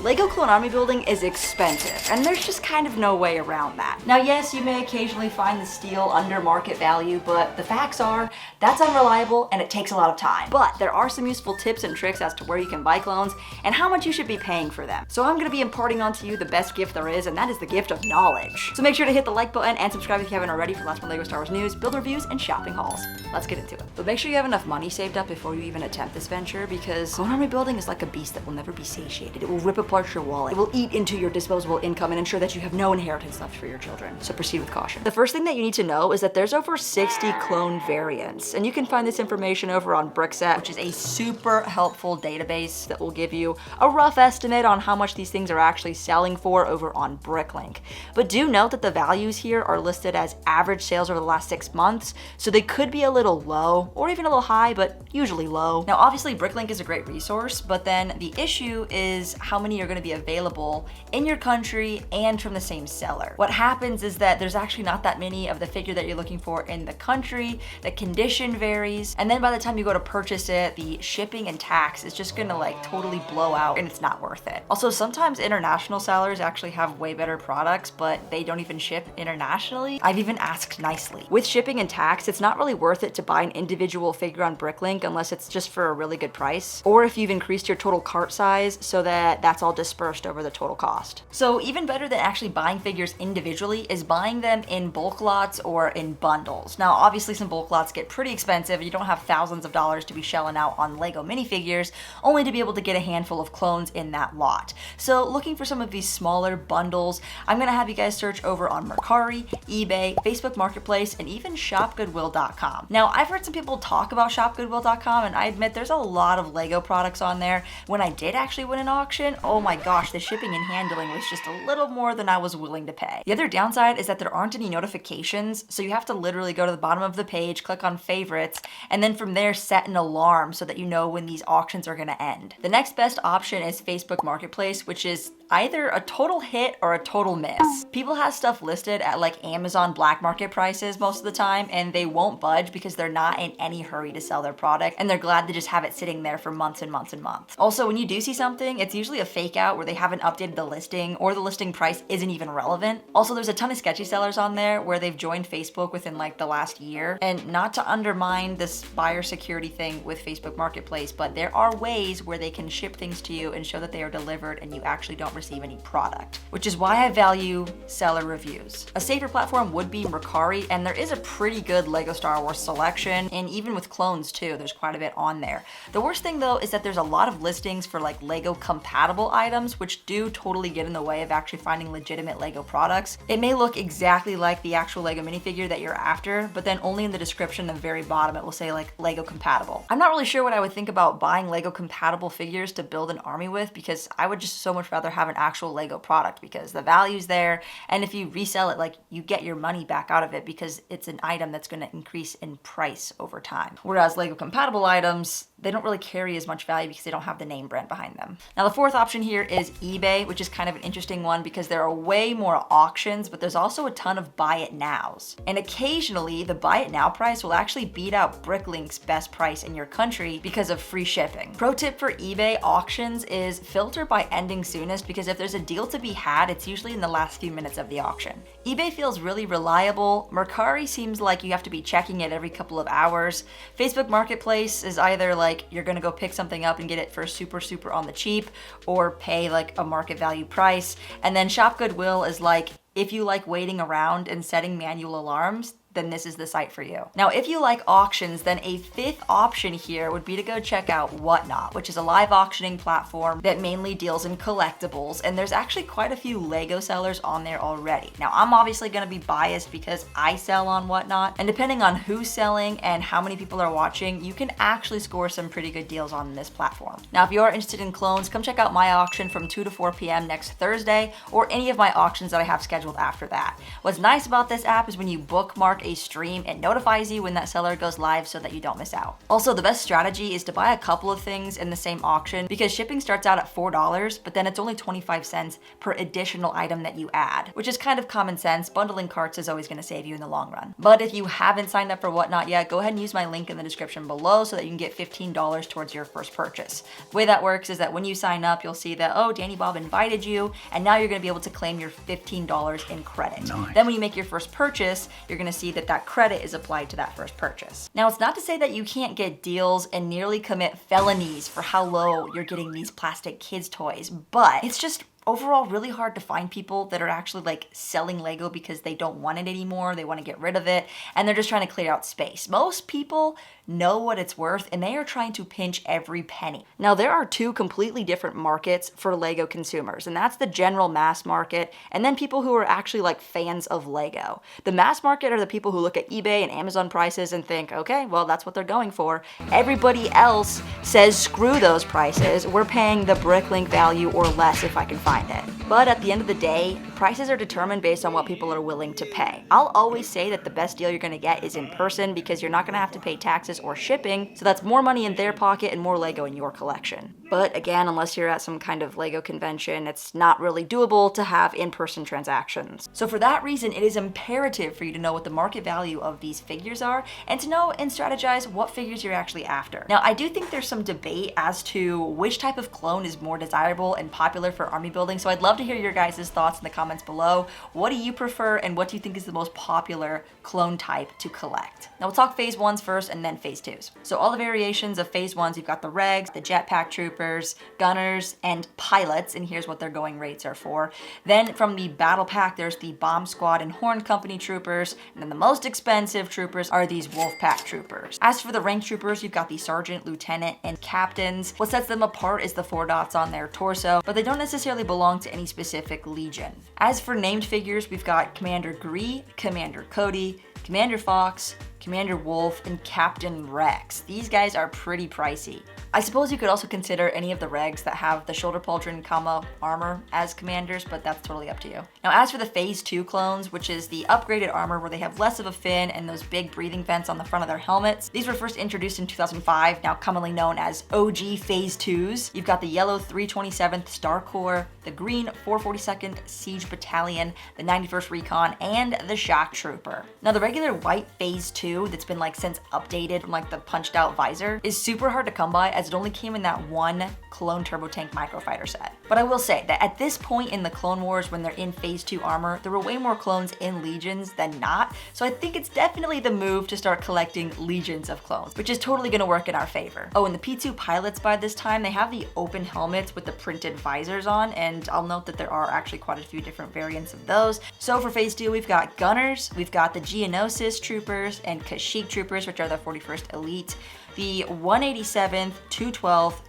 Lego Clone Army building is expensive, and there's just kind of no way around that. Now yes, you may occasionally find the steel under market value, but the facts are, that's unreliable and it takes a lot of time. But there are some useful tips and tricks as to where you can buy clones and how much you should be paying for them. So I'm gonna be imparting onto you the best gift there is, and that is the gift of knowledge. So make sure to hit the like button and subscribe if you haven't already for lots more Lego Star Wars news, build reviews, and shopping hauls. Let's get into it. But make sure you have enough money saved up before you even attempt this venture, because Clone Army building is like a beast that will never be satiated. It will rip apart your wallet. It will eat into your disposable income and ensure that you have no inheritance left for your children. So proceed with caution. The first thing that you need to know is that there's over 60 clone variants, and you can find this information over on Brickset, which is a super helpful database that will give you a rough estimate on how much these things are actually selling for over on Bricklink. But do note that the values here are listed as average sales over the last 6 months, so they could be a little low or even a little high, but usually low. Now obviously Bricklink is a great resource, but then the issue is how many are going to be available in your country and from the same seller. What happens is that there's actually not that many of the figure that you're looking for in the country, the condition varies, and then by the time you go to purchase it, the shipping and tax is just gonna like totally blow out and it's not worth it. Also, sometimes international sellers actually have way better products, but they don't even ship internationally. I've even asked nicely. With shipping and tax, it's not really worth it to buy an individual figure on Bricklink unless it's just for a really good price, or if you've increased your total cart size so that that's all dispersed over the total cost. So even better than actually buying figures individually is buying them in bulk lots or in bundles. Now obviously some bulk lots get pretty expensive. You don't have thousands of dollars to be shelling out on Lego minifigures only to be able to get a handful of clones in that lot. So looking for some of these smaller bundles, I'm gonna have you guys search over on Mercari, eBay, Facebook Marketplace, and even shopgoodwill.com. Now I've heard some people talk about shopgoodwill.com, and I admit there's a lot of Lego products on there. When I did actually win an auction, oh my gosh, the shipping and handling was just a little more than I was willing to pay. The other downside is that there aren't any notifications, so you have to literally go to the bottom of the page, click on favorites, and then from there set an alarm so that you know when these auctions are gonna end. The next best option is Facebook Marketplace, which is either a total hit or a total miss. People have stuff listed at like Amazon black market prices most of the time, and they won't budge because they're not in any hurry to sell their product, and they're glad to just have it sitting there for months and months and months. Also, when you do see something, it's usually a fake out where they haven't updated the listing or the listing price isn't even relevant. Also, there's a ton of sketchy sellers on there where they've joined Facebook within like the last year, and not to undermine this buyer security thing with Facebook Marketplace, but there are ways where they can ship things to you and show that they are delivered and you actually don't receive any product, which is why I value seller reviews. A safer platform would be Mercari, and there is a pretty good Lego Star Wars selection, and even with clones too, there's quite a bit on there. The worst thing though is that there's a lot of listings for like Lego compatible items, which do totally get in the way of actually finding legitimate Lego products. It may look exactly like the actual Lego minifigure that you're after, but then only in the description at the very bottom it will say like Lego compatible. I'm not really sure what I would think about buying Lego compatible figures to build an army with, because I would just so much rather have an actual Lego product because the value's there, and if you resell it, like you get your money back out of it because it's an item that's going to increase in price over time. Whereas Lego compatible items, they don't really carry as much value because they don't have the name brand behind them. Now the fourth option here is eBay, which is kind of an interesting one because there are way more auctions, but there's also a ton of buy it nows. And occasionally the buy it now price will actually beat out Bricklink's best price in your country because of free shipping. Pro tip for eBay auctions is filter by ending soonest, because if there's a deal to be had, it's usually in the last few minutes of the auction. eBay feels really reliable. Mercari seems like you have to be checking it every couple of hours. Facebook Marketplace is either like you're gonna go pick something up and get it for super on the cheap, or pay like a market value price. And then Shop Goodwill is like, if you like waiting around and setting manual alarms, then this is the site for you. Now, if you like auctions, then a fifth option here would be to go check out Whatnot, which is a live auctioning platform that mainly deals in collectibles, and there's actually quite a few Lego sellers on there already. Now, I'm obviously gonna be biased because I sell on Whatnot, and depending on who's selling and how many people are watching, you can actually score some pretty good deals on this platform. Now, if you are interested in clones, come check out my auction from 2 to 4 p.m. next Thursday, or any of my auctions that I have scheduled after that. What's nice about this app is when you bookmark a stream, it notifies you when that seller goes live so that you don't miss out. Also, the best strategy is to buy a couple of things in the same auction because shipping starts out at $4, but then it's only 25 cents per additional item that you add, which is kind of common sense. Bundling carts is always going to save you in the long run. But if you haven't signed up for Whatnot yet, go ahead and use my link in the description below so that you can get $15 towards your first purchase. The way that works is that when you sign up, you'll see that, oh, Danny Bob invited you, and now you're going to be able to claim your $15 in credit. Nice. Then when you make your first purchase, you're going to see that that credit is applied to that first purchase. Now, it's not to say that you can't get deals and nearly commit felonies for how low you're getting these plastic kids toys, but it's just overall really hard to find people that are actually like selling Lego because they don't want it anymore, they want to get rid of it, and they're just trying to clear out space. Most people know what it's worth and they are trying to pinch every penny. Now, there are two completely different markets for Lego consumers, and that's the general mass market and then people who are actually like fans of Lego. The mass market are the people who look at eBay and Amazon prices and think, okay, well, that's what they're going for. Everybody else says, screw those prices, we're paying the Bricklink value or less if I can find it. But at the end of the day, prices are determined based on what people are willing to pay. I'll always say that the best deal you're gonna get is in person because you're not gonna have to pay taxes or shipping, so that's more money in their pocket and more Lego in your collection. But again, unless you're at some kind of Lego convention, it's not really doable to have in-person transactions. So for that reason, it is imperative for you to know what the market value of these figures are and to know and strategize what figures you're actually after. Now, I do think there's some debate as to which type of clone is more desirable and popular for army building, so I'd love to hear your guys' thoughts in the comments below. What do you prefer and what do you think is the most popular clone type to collect? Now we'll talk phase 1s first and then phase 2s. So all the variations of phase 1s, you've got the regs, the jetpack troopers, gunners, and pilots, and here's what their going rates are for. Then from the battle pack, there's the bomb squad and horn company troopers, and then the most expensive troopers are these wolf pack troopers. As for the rank troopers, you've got the sergeant, lieutenant, and captains. What sets them apart is the 4 dots on their torso, but they don't necessarily belong to any specific legion. As for named figures, we've got Commander Gree, Commander Cody, Commander Fox, Commander Wolf, and Captain Rex. These guys are pretty pricey. I suppose you could also consider any of the regs that have the shoulder pauldron comma armor as commanders, but that's totally up to you. Now, as for the phase 2 clones, which is the upgraded armor where they have less of a fin and those big breathing vents on the front of their helmets, these were first introduced in 2005, now commonly known as OG phase 2s. You've got the yellow 327th Star Corps, the green 442nd Siege Battalion, the 91st Recon, and the Shock Trooper. Now, the regular white phase 2 that's been like since updated from like the punched out visor is super hard to come by as it only came in that one clone turbo tank microfighter set. But I will say that at this point in the Clone Wars, when they're in phase 2 armor, there were way more clones in Legions than not, so I think it's definitely the move to start collecting Legions of clones, which is totally gonna work in our favor. Oh, and the P2 pilots by this time, they have the open helmets with the printed visors on, and I'll note that there are actually quite a few different variants of those. So for phase 2, we've got gunners, we've got the Geonosis troopers and Kashyyyk troopers, which are the 41st Elite, the 187th, 212th,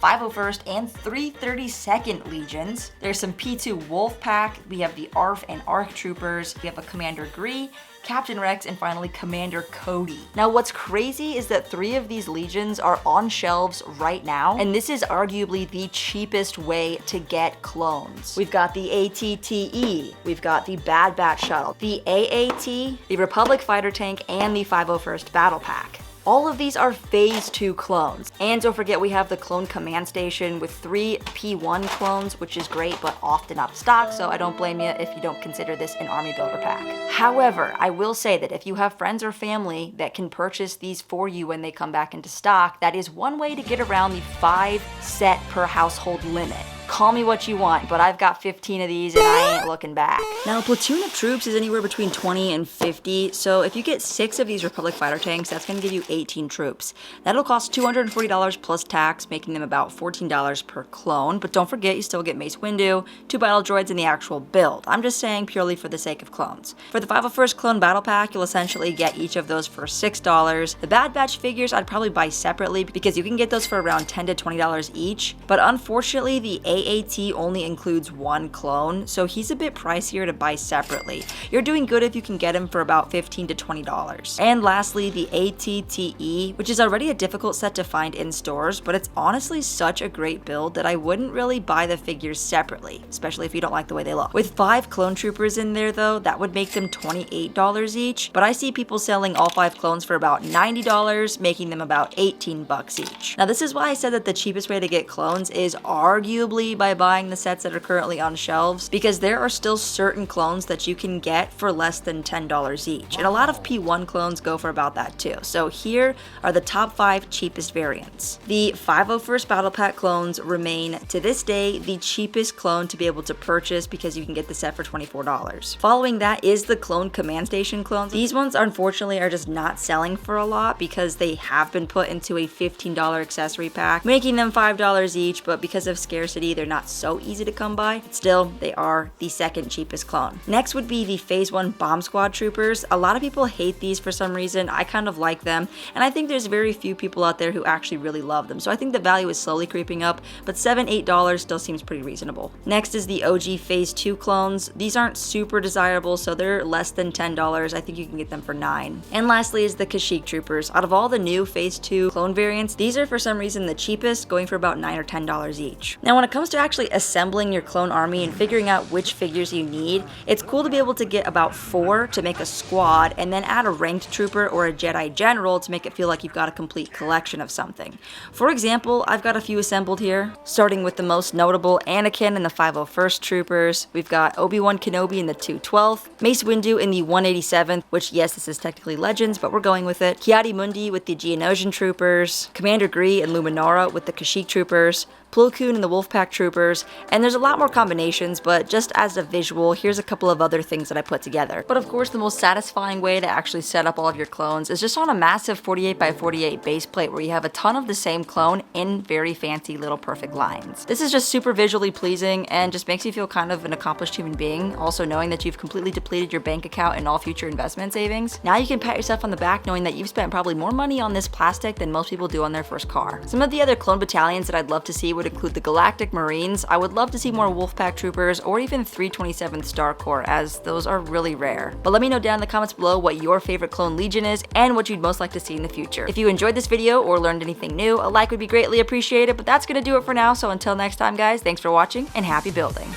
501st, and 332nd Legions. There's some P2 Wolfpack, we have the ARF and ARC troopers, we have a Commander Gree, Captain Rex, and finally Commander Cody. Now what's crazy is that 3 of these legions are on shelves right now, and this is arguably the cheapest way to get clones. We've got the ATTE, we've got the Bad Batch Shuttle, the AAT, the Republic Fighter Tank, and the 501st Battle Pack. All of these are phase 2 clones. And don't forget, we have the clone command station with 3 P1 clones, which is great, but often out of stock, so I don't blame you if you don't consider this an army builder pack. However, I will say that if you have friends or family that can purchase these for you when they come back into stock, that is one way to get around the 5 set per household limit. Call me what you want, but I've got 15 of these and I ain't looking back. Now, a platoon of troops is anywhere between 20 and 50, so if you get 6 of these Republic fighter tanks, that's gonna give you 18 troops. That'll cost $240 plus tax, making them about $14 per clone, but don't forget you still get Mace Windu, 2 battle droids, and the actual build. I'm just saying purely for the sake of clones. For the 501st Clone Battle Pack, you'll essentially get each of those for $6. The Bad Batch figures I'd probably buy separately because you can get those for around $10 to $20 each, but unfortunately the AAT only includes one clone, so he's a bit pricier to buy separately. You're doing good if you can get him for about $15 to $20. And lastly, the ATTE, which is already a difficult set to find in stores, but it's honestly such a great build that I wouldn't really buy the figures separately, especially if you don't like the way they look. With 5 clone troopers in there though, that would make them $28 each, but I see people selling all 5 clones for about $90, making them about 18 bucks each. Now this is why I said that the cheapest way to get clones is arguably by buying the sets that are currently on shelves, because there are still certain clones that you can get for less than $10 each, and a lot of P1 clones go for about that too. So here are the top 5 cheapest variants. The 501st Battle Pack clones remain to this day the cheapest clone to be able to purchase because you can get the set for $24. Following that is the Clone Command Station clones. These ones unfortunately are just not selling for a lot because they have been put into a $15 accessory pack, making them $5 each, but because of scarcity they're not so easy to come by. Still, they are the second cheapest clone. Next would be the Phase 1 Bomb Squad troopers. A lot of people hate these for some reason. I kind of like them, and I think there's very few people out there who actually really love them, so I think the value is slowly creeping up, but $7-8 still seems pretty reasonable. Next is the OG Phase 2 clones. These aren't super desirable, so they're less than $10. I think you can get them for $9. And lastly is the Kashyyyk troopers. Out of all the new Phase 2 clone variants, these are for some reason the cheapest, going for about $9 or $10 each. Now when it comes to actually assembling your clone army and figuring out which figures you need, it's cool to be able to get about 4 to make a squad, and then add a ranked trooper or a Jedi general to make it feel like you've got a complete collection of something. For example, I've got a few assembled here, starting with the most notable Anakin in the 501st troopers. We've got Obi-Wan Kenobi in the 212th, Mace Windu in the 187th, which yes, this is technically Legends, but we're going with it, Ki-Adi-Mundi with the Geonosian troopers, Commander Gree and Luminara with the Kashyyyk troopers, Plo Koon and the Wolfpack troopers, and there's a lot more combinations, but just as a visual, here's a couple of other things that I put together. But of course, the most satisfying way to actually set up all of your clones is just on a massive 48x48 base plate where you have a ton of the same clone in very fancy little perfect lines. This is just super visually pleasing and just makes you feel kind of an accomplished human being, also knowing that you've completely depleted your bank account and all future investment savings. Now you can pat yourself on the back knowing that you've spent probably more money on this plastic than most people do on their first car. Some of the other clone battalions that I'd love to see would include the Galactic Marines. I would love to see more Wolfpack troopers or even 327th Star Corps, as those are really rare. But let me know down in the comments below what your favorite clone legion is and what you'd most like to see in the future. If you enjoyed this video or learned anything new, a like would be greatly appreciated, but that's gonna do it for now, so until next time guys, thanks for watching and happy building.